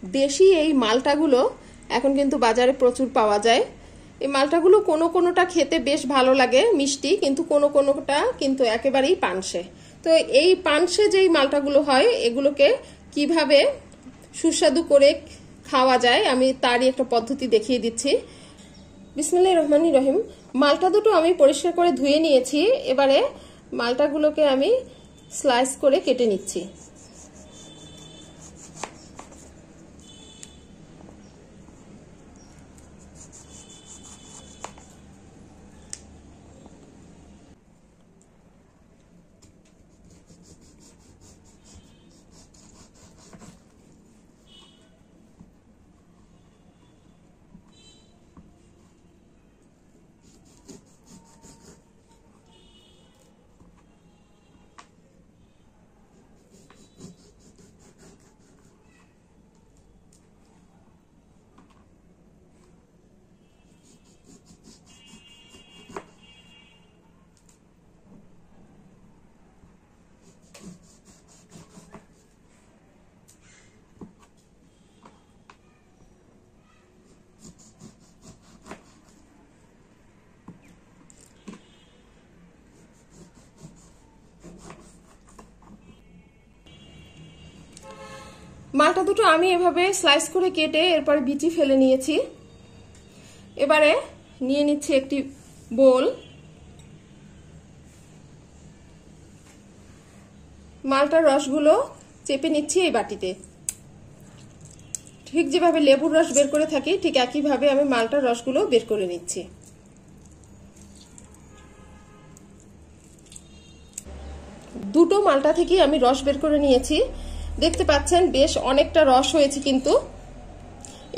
দেশি এই মালটাগুলো এখন কিন্তু বাজারে প্রচুর পাওয়া যায়। এই মালটাগুলো কোনোটা খেতে বেশ ভালো লাগে মিষ্টি, কিন্তু কোনোটা কিন্তু একেবারেই পানসে। তো এই পানসে যেই মালটাগুলো হয় এগুলোকে কিভাবে সুস্বাদু করে খাওয়া যায় আমি তারই একটা পদ্ধতি দেখিয়ে দিচ্ছি। বিসমিল্লাহির রহমানির রহিম। মালটা দুটো আমি পরিষ্কার করে ধুয়ে নিয়েছি। এবারে মালটাগুলোকে আমি স্লাইস করে কেটে নিচ্ছি। মালটা দুটো আমি এভাবে স্লাইস করে কেটে এরপর বিচি ফেলে নিয়েছি। এবারে নিয়ে নিচ্ছি একটি বোল। মালটার রসগুলো চেপে নিচ্ছি এই বাটিতে। ঠিক যেভাবে লেবুর রস বের করে থাকি ঠিক একইভাবে আমি মালটার রসগুলো বের করে নিচ্ছি। দুটো মালটা থেকে আমি রস বের করে নিয়েছি। দেখতে পাচ্ছেন বেশ অনেকটা রস হয়েছে কিন্তু।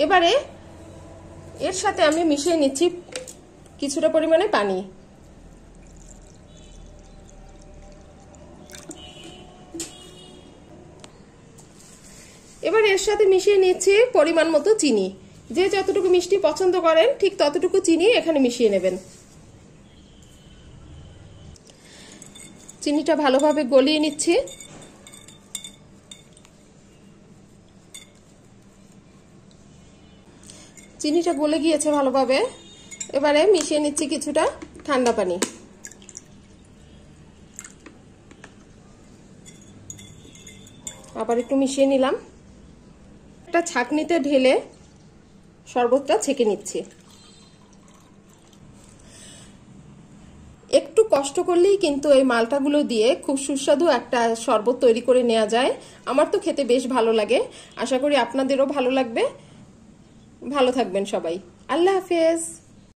এবারে এর সাথে আমি মিশিয়ে নিচ্ছি কিছুটা পরিমাণে পানি। এবার এর সাথে মিশিয়ে নিচ্ছি পরিমাণ মতো চিনি। যে যতটুকু মিষ্টি পছন্দ করেন ঠিক ততটুকু চিনি এখানে মিশিয়ে নেবেন। চিনিটা ভালোভাবে গলিয়ে নিচ্ছি। চিনিটা গলে গিয়েছে ভালোভাবে। এবারে মিশিয়ে নিচ্ছি কিছুটা ঠান্ডা পানি। আবার একটু মিশিয়ে নিলাম। একটা ছাঁকনিতে ঢেলে শরবতটা ছেঁকে নিচ্ছি। একটু কষ্ট করলেই কিন্তু এই মালটাগুলো দিয়ে খুব সুস্বাদু একটা শরবত তৈরি করে নেওয়া যায়। আমার তো খেতে বেশ ভালো লাগে, আশা করি আপনাদেরও ভালো লাগবে। ভালো থাকবেন সবাই। আল্লাহ হাফেজ।